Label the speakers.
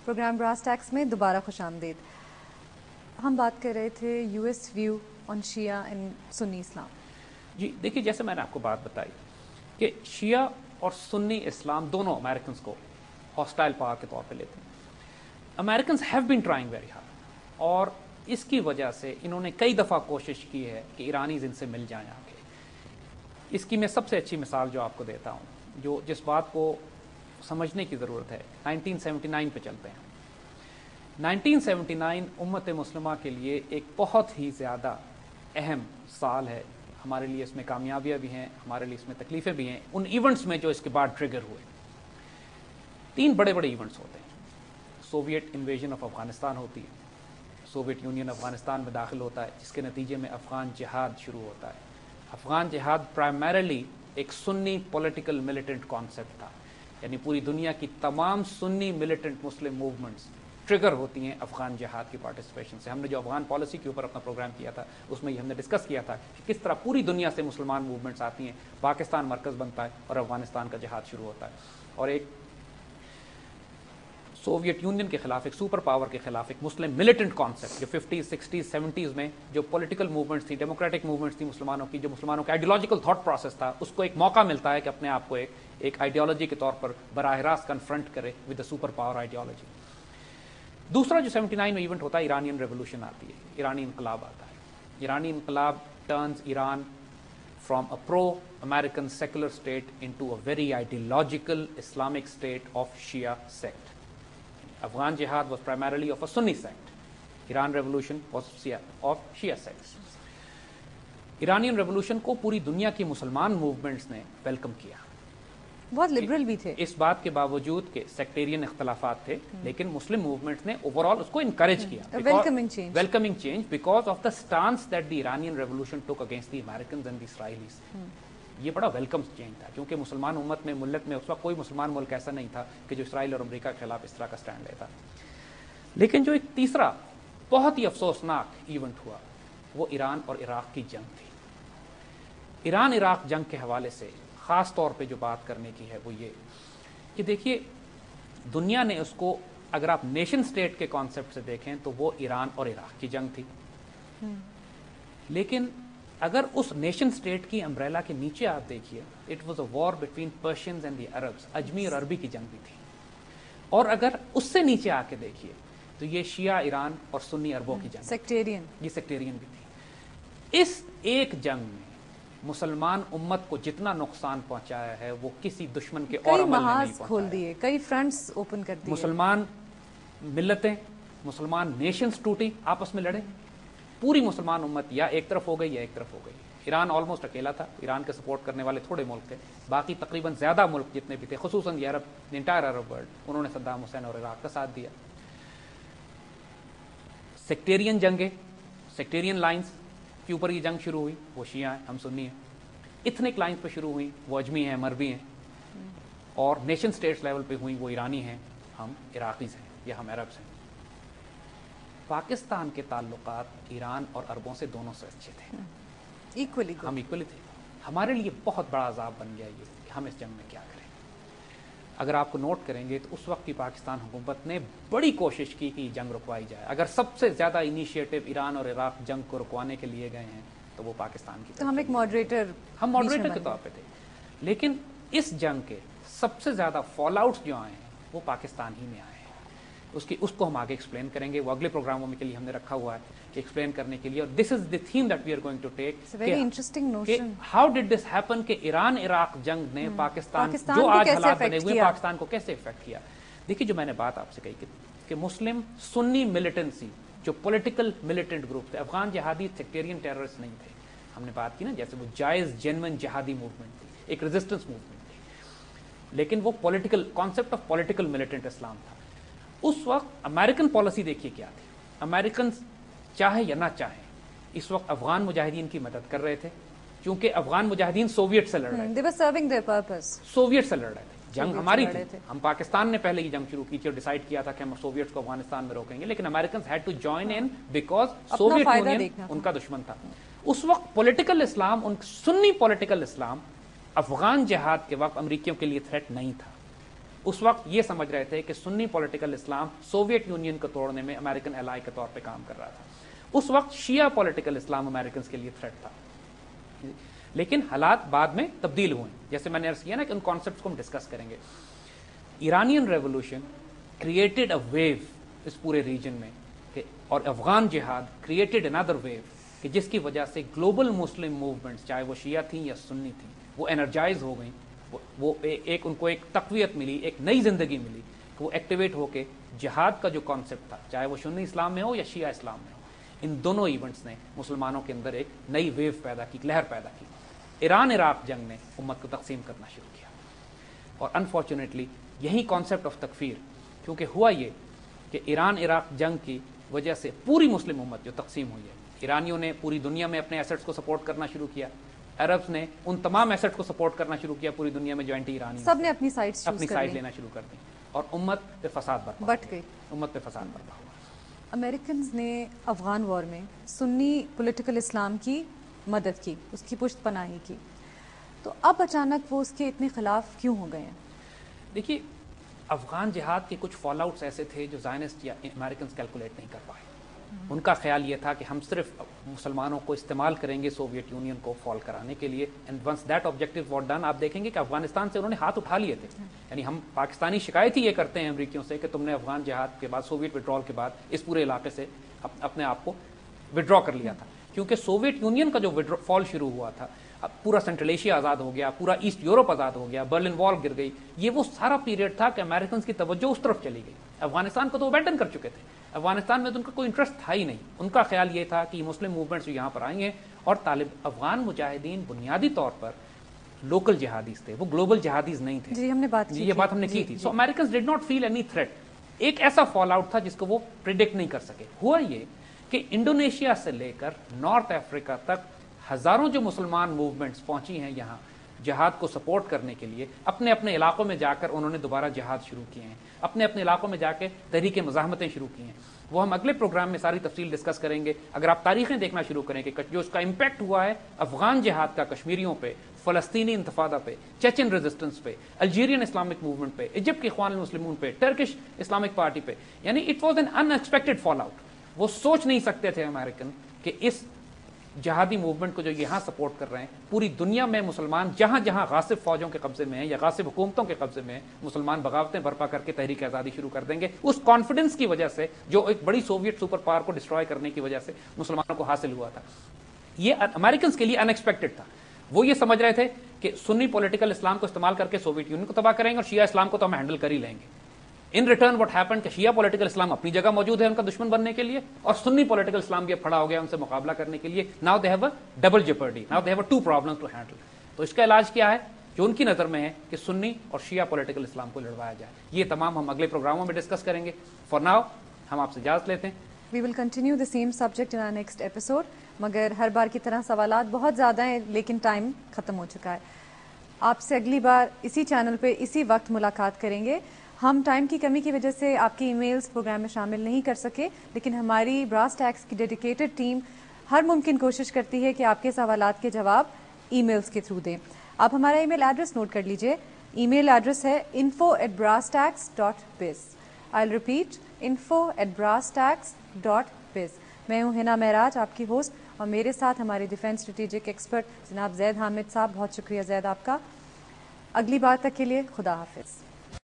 Speaker 1: Programme brass tax میں دوبارہ خوش آمدید. ہم بات کر رہے تھے U S view on Shia and Sunni Islam.
Speaker 2: جی دیکھیے، جیسے میں نے آپ کو بات بتائی کہ شیعہ اور سنی اسلام دونوں امریکنز کو ہاسٹائل پاور کے طور پہ لیتے ہیں. Americans have been trying very hard, اور اس کی وجہ سے انہوں نے کئی دفعہ کوشش کی ہے کہ ایرانیز ان سے مل جائیں آ کے. اس کی میں سب سے اچھی مثال جو آپ کو دیتا ہوں، جو جس بات کو سمجھنے کی ضرورت ہے، 1979 پہ چلتے ہیں. 1979 امت مسلمہ کے لیے ایک بہت ہی زیادہ اہم سال ہے. ہمارے لیے اس میں کامیابیاں بھی ہیں، ہمارے لیے اس میں تکلیفیں بھی ہیں. ان ایونٹس میں جو اس کے بعد ٹریگر ہوئے، 3 بڑے بڑے ایونٹس ہوتے ہیں. سوویٹ انویژن آف افغانستان ہوتی ہے، سوویت یونین افغانستان میں داخل ہوتا ہے، جس کے نتیجے میں افغان جہاد شروع ہوتا ہے. افغان جہاد پرائمریلی ایک سنی پولیٹیکل ملیٹنٹ کانسیپٹ تھا، یعنی پوری دنیا کی تمام سنی ملیٹنٹ مسلم موومنٹس ٹریگر ہوتی ہیں افغان جہاد کی پارٹیسپیشن سے. ہم نے جو افغان پالیسی کے اوپر اپنا پروگرام کیا تھا، اس میں ہم نے ڈسکس کیا تھا کہ کس طرح پوری دنیا سے مسلمان موومنٹس آتی ہیں، پاکستان مرکز بنتا ہے اور افغانستان کا جہاد شروع ہوتا ہے. اور ایک سوویت یونین کے خلاف، ایک سپر پاور کے خلاف ایک مسلم ملیٹنٹ کانسیپٹ جو 50s 60s 70s میں جو پولیٹیکل موومنٹس تھی، ڈیموکریٹک موومنٹس تھی مسلمانوں کی، جو مسلمانوں کا آئیڈیولوجیکل تھاٹ پروسیس تھا، اس کو ایک موقع ملتا ہے کہ اپنے آپ کو ایک آئیڈیالوجی کے طور پر براہ راست کنفرنٹ کرے with a super power ideology. دوسرا جو 79 میں ایونٹ ہوتا ہے، ایرانین ریولوشن آتی ہے، ایرانی انقلاب آتا ہے. ایرانی انقلاب turns Iran from a pro-American secular state into a very ideological Islamic state of Shia sect. Afghan jihad was primarily of a Sunni sect. Iran revolution was of Shia sect. Iranian revolution کو پوری دنیا کی مسلمان movements نے welcome کیا.
Speaker 1: بہت liberal بھی تھے.
Speaker 2: اس بات کے باوجود کہ سیکٹیرین اختلافات تھے، لیکن مسلم موومنٹس نے اوور آل اس کو انکریج کیا. Welcoming change because of the stance that the Iranian revolution took against the Americans and the Israelis. یہ بڑا ویلکم چینج تھا، کیونکہ مسلمان امت میں، ملت میں اس وقت کوئی مسلمان ملک ایسا نہیں تھا کہ جو اسرائیل اور امریکہ کے خلاف اس طرح کا اسٹینڈ لیتا. لیکن جو ایک تیسرا بہت ہی افسوسناک ایونٹ ہوا، وہ ایران اور عراق کی جنگ تھی. ایران عراق جنگ کے حوالے سے خاص طور پہ جو بات کرنے کی ہے وہ یہ کہ دیکھیے، دنیا نے اس کو اگر آپ نیشن سٹیٹ کے کانسیپٹ سے دیکھیں تو وہ ایران اور عراق کی جنگ تھی. لیکن اگر اس نیشن سٹیٹ کی امبریلا کے نیچے آپ دیکھیے، it was a war between Persians and the Arabs, اجمی اور عربی کی جنگ بھی تھی. اور اگر اس سے نیچے آ کے دیکھیے تو یہ شیعہ ایران اور سنی عربوں کی جنگ، یہ سیکٹیرین بھی تھی. اس ایک جنگ میں مسلمان امت کو جتنا نقصان پہنچایا ہے وہ کسی دشمن کے اور عمل میں نہیں
Speaker 1: کھول دیے، کئی فرنٹس اوپن کر دیے.
Speaker 2: مسلمان ملتیں، مسلمان نیشنز ٹوٹی، آپس میں لڑے. پوری مسلمان امت یا ایک طرف ہو گئی یا ایک طرف ہو گئی. ایران آلموسٹ اکیلا تھا، ایران کے سپورٹ کرنے والے تھوڑے ملک تھے، باقی تقریباً زیادہ ملک جتنے بھی تھے، خصوصاً یہ عرب، انٹائر عرب ورلڈ، انہوں نے صدام حسین اور عراق کا ساتھ دیا. سیکٹیرین جنگیں، سیکٹیرین لائنز کے اوپر یہ جنگ شروع ہوئی. وہ شیعہ ہیں، ہم سنی ہیں. ایتھنک لائنز پہ شروع ہوئی، وہ اجمی ہیں، مربی ہیں. اور نیشن سٹیٹس لیول پہ ہوئی، وہ ایرانی ہیں، ہم عراقیز ہیں یا ہم عربز ہیں. پاکستان کے تعلقات ایران اور عربوں سے دونوں سے اچھے تھے، ہم ایکولی تھے. ہمارے لیے بہت بڑا عذاب بن گیا یہ کہ ہم اس جنگ میں کیا کریں. اگر آپ کو نوٹ کریں گے تو اس وقت کی پاکستان حکومت نے بڑی کوشش کی کہ یہ جنگ رکوائی جائے. اگر سب سے زیادہ انیشیٹو ایران اور عراق جنگ کو رکوانے کے لیے گئے ہیں تو وہ پاکستان کی.
Speaker 1: تو ہم ایک ماڈریٹر
Speaker 2: کے طور پہ تھے. لیکن اس جنگ کے سب سے زیادہ فال آؤٹس جو آئے ہیں وہ پاکستان ہی میں آئے ہیں. اس کو ہم آگے ایکسپلین کریں گے، وہ اگلے پروگراموں میں کے لیے ہم نے رکھا ہوا ہے کہ ایکسپلین کرنے کے لیے. اور this is the theme that we are going to take. How did this happen کہ ایران عراق جنگ نے پاکستان جو آج حالات بنے ہوئے پاکستان کو کیسے افیکٹ کیا. دیکھیے، جو میں نے بات آپ سے کہی کہ مسلم سنی ملیٹنسی، جو پولیٹیکل ملیٹنٹ گروپ تھے، افغان جہادی سیکٹیرین ٹیررسٹ نہیں تھے. ہم نے بات کی نا، جیسے وہ جائز جینوئن جہادی موومنٹ تھی، ایک ریزسٹنس موومنٹ تھی، لیکن وہ political concept of political militant Islam تھا. اس وقت امریکن پالیسی دیکھیے کیا تھی. امریکنز چاہے یا نہ چاہیں اس وقت افغان مجاہدین کی مدد کر رہے تھے، کیونکہ افغان مجاہدین سوویٹ سے لڑ رہے تھے. سوویٹ سے لڑ رہے تھے. جنگ ہماری تھی. ہم پاکستان نے پہلے یہ جنگ شروع کی تھی اور ڈیسائیڈ کیا تھا کہ ہم سوویٹس کو افغانستان میں روکیں گے، لیکن Americans had to join in because Soviet Union ان کا دشمن تھا. اس وقت political Islam, Sunni political Islam Afghan جہاد کے وقت امریکیوں کے لیے تھریٹ نہیں تھا. اس وقت یہ سمجھ رہے تھے کہ سنی پولیٹیکل اسلام سوویت یونین کو توڑنے میں امریکن الائی کے طور پہ کام کر رہا تھا. اس وقت شیعہ پولیٹیکل اسلام امریکنز کے لیے تھریٹ تھا. لیکن حالات بعد میں تبدیل ہوئے, جیسے میں نے عرض کیا نا کہ ان کانسیپٹس کو ہم ڈسکس کریں گے. Iranian revolution created a wave اس پورے ریجن میں, اور افغان جہاد کریٹڈ انادر ویو کہ جس کی وجہ سے گلوبل مسلم موومنٹس, چاہے وہ شیعہ تھیں یا سنی تھیں, وہ انرجائز ہو گئیں. وہ ان کو ایک تقویت ملی, ایک نئی زندگی ملی کہ وہ ایکٹیویٹ ہو کے جہاد کا جو کانسیپٹ تھا, چاہے وہ سنی اسلام میں ہو یا شیعہ اسلام میں ہو, ان دونوں ایونٹس نے مسلمانوں کے اندر ایک نئی ویو پیدا کی, لہر پیدا کی. ایران عراق جنگ نے امت کو تقسیم کرنا شروع کیا, اور انفارچونیٹلی یہی کانسیپٹ آف تکفیر, کیونکہ ہوا یہ کہ ایران عراق جنگ کی وجہ سے پوری مسلم امت جو تقسیم ہوئی ہے, ایرانیوں نے پوری دنیا میں اپنے ایسٹس کو سپورٹ کرنا شروع کیا, عربز نے ان تمام ایسٹ کو سپورٹ کرنا شروع کیا پوری دنیا میں جو اینٹی ایرانی,
Speaker 1: سب نے اپنی سائڈ
Speaker 2: لینا شروع کر دی, اور امت پہ فساد برپا
Speaker 1: بٹ گئی.
Speaker 2: امت پہ فساد برپا ہوا.
Speaker 1: امریکنز نے افغان وار میں سنی پولیٹیکل اسلام کی مدد کی, اس کی پشت پناہی کی, تو اب اچانک وہ اس کے اتنے خلاف کیوں ہو گئے ہیں؟
Speaker 2: دیکھیے, افغان جہاد کے کچھ فال آؤٹس ایسے تھے جو زائنسٹ یا امریکنز کیلکولیٹ نہیں کر پائے. ان کا خیال یہ تھا کہ ہم صرف مسلمانوں کو استعمال کریں گے سوویت یونین کو فال کرانے کے لیے, and once that objective was done, آپ دیکھیں گے کہ افغانستان سے انہوں نے ہاتھ اٹھا لیے تھے. یعنی ہم پاکستانی شکایت ہی یہ کرتے ہیں امریکیوں سے کہ تم نے افغان جہاد کے بعد, سوویت وڈرال کے بعد اس پورے علاقے سے اپنے آپ کو وڈرا کر لیا تھا, کیونکہ سوویت یونین کا جو فال شروع ہوا تھا, اب پورا سینٹرل ایشیا آزاد ہو گیا, پورا ایسٹ یورپ آزاد ہو گیا, برلن وال گر گئی. یہ وہ سارا پیریڈ تھا کہ امریکنز کی توجہ اس طرف چلی گئی. افغانستان کو تو ابینڈن کر چکے تھے, افغانستان میں تو ان کا کوئی انٹرسٹ تھا ہی نہیں. ان کا خیال یہ تھا کہ مسلم موومنٹس یہاں پر آئیں گے, اور طالب افغان مجاہدین بنیادی طور پر لوکل جہادیز تھے, وہ گلوبل جہادیز نہیں تھے.
Speaker 1: جی, ہم نے بات
Speaker 2: یہ بات ہم نے کی تھی. So Americans did not feel any threat. ایک ایسا فال آؤٹ تھا جس کو وہ پریڈکٹ نہیں کر سکے. ہوا یہ کہ انڈونیشیا سے لے کر نارتھ افریقہ تک ہزاروں جو مسلمان موومنٹس پہنچی ہیں یہاں جہاد کو سپورٹ کرنے کے لیے, اپنے اپنے علاقوں میں جا کر انہوں نے دوبارہ جہاد شروع کیے ہیں, اپنے اپنے علاقوں میں جا کے تحریک مزاحمتیں شروع کی ہیں. وہ ہم اگلے پروگرام میں ساری تفصیل ڈسکس کریں گے. اگر آپ تاریخیں دیکھنا شروع کریں کہ جو اس کا امپیکٹ ہوا ہے افغان جہاد کا کشمیریوں پہ, فلسطینی انتفاضہ پہ, چیچن ریزسٹنس پہ, الجیرین اسلامک موومنٹ پہ, ایجپٹ کے اخوان المسلمون پہ, ٹرکش اسلامک پارٹی پہ, یعنی it was an in expected fall out. وہ سوچ نہیں سکتے تھے امریکن کہ اس جہادی موومنٹ کو جو یہاں سپورٹ کر رہے ہیں, پوری دنیا میں مسلمان جہاں جہاں غاصب فوجوں کے قبضے میں ہیں یا غاصب حکومتوں کے قبضے میں ہیں, مسلمان بغاوتیں برپا کر کے تحریک آزادی شروع کر دیں گے. اس کانفیڈنس کی وجہ سے جو ایک بڑی سوویت سپر پاور کو ڈسٹرائے کرنے کی وجہ سے مسلمانوں کو حاصل ہوا تھا, یہ امریکنز کے لیے ان ایکسپیکٹڈ تھا. وہ یہ سمجھ رہے تھے کہ سنی پولیٹیکل اسلام کو استعمال کر کے سوویت یونین کو تباہ کریں گے, اور شیعہ اسلام کو تو ہم ہینڈل کر ہی لیں گے. ان ریٹرن واٹ ہیپن کہ شیعہ پولیٹیکل اسلام اپنی جگہ موجود ہے ان کا دشمن بننے کے لیے, اور سنی پولیٹیکل اسلام بھی اب کھڑا ہو گیا ان سے مقابلہ کرنے کے لیے. Now they have a double jeopardy, now they have two problems to handle. تو اس کا علاج کیا ہے جو ان کی نظر میں ہے کہ سنی اور شیعہ پولیٹیکل اسلام کو لڑوایا جائے. یہ تمام ہم اگلے پروگراموں میں ڈسکس کریں گے. فار ناؤ ہم آپ سے اجازت لیتے ہیں.
Speaker 1: We will continue the same subject in our next episode. مگر ہر بار کی طرح سوالات بہت زیادہ ہیں, لیکن ٹائم ختم ہو چکا ہے. آپ سے اگلی بار اسی چینل پہ اسی وقت ملاقات کریں گے. ہم ٹائم کی کمی کی وجہ سے آپ کی ای میلز پروگرام میں شامل نہیں کر سکے, لیکن ہماری براس ٹیکس کی ڈیڈیکیٹڈ ٹیم ہر ممکن کوشش کرتی ہے کہ آپ کے سوالات کے جواب ای میلز کے تھرو دیں. آپ ہمارا ای میل ایڈریس نوٹ کر لیجئے. ای میل ایڈریس ہے info@brasstax.biz. I'll repeat, info@brasstax.biz. میں ہوں ہنا معراج, آپ کی ہوسٹ, اور میرے ساتھ ہمارے ڈیفینس اسٹریٹجک ایکسپرٹ جناب زید حامد صاحب. بہت شکریہ زید آپ کا. اگلی بار تک کے لیے خدا حافظ.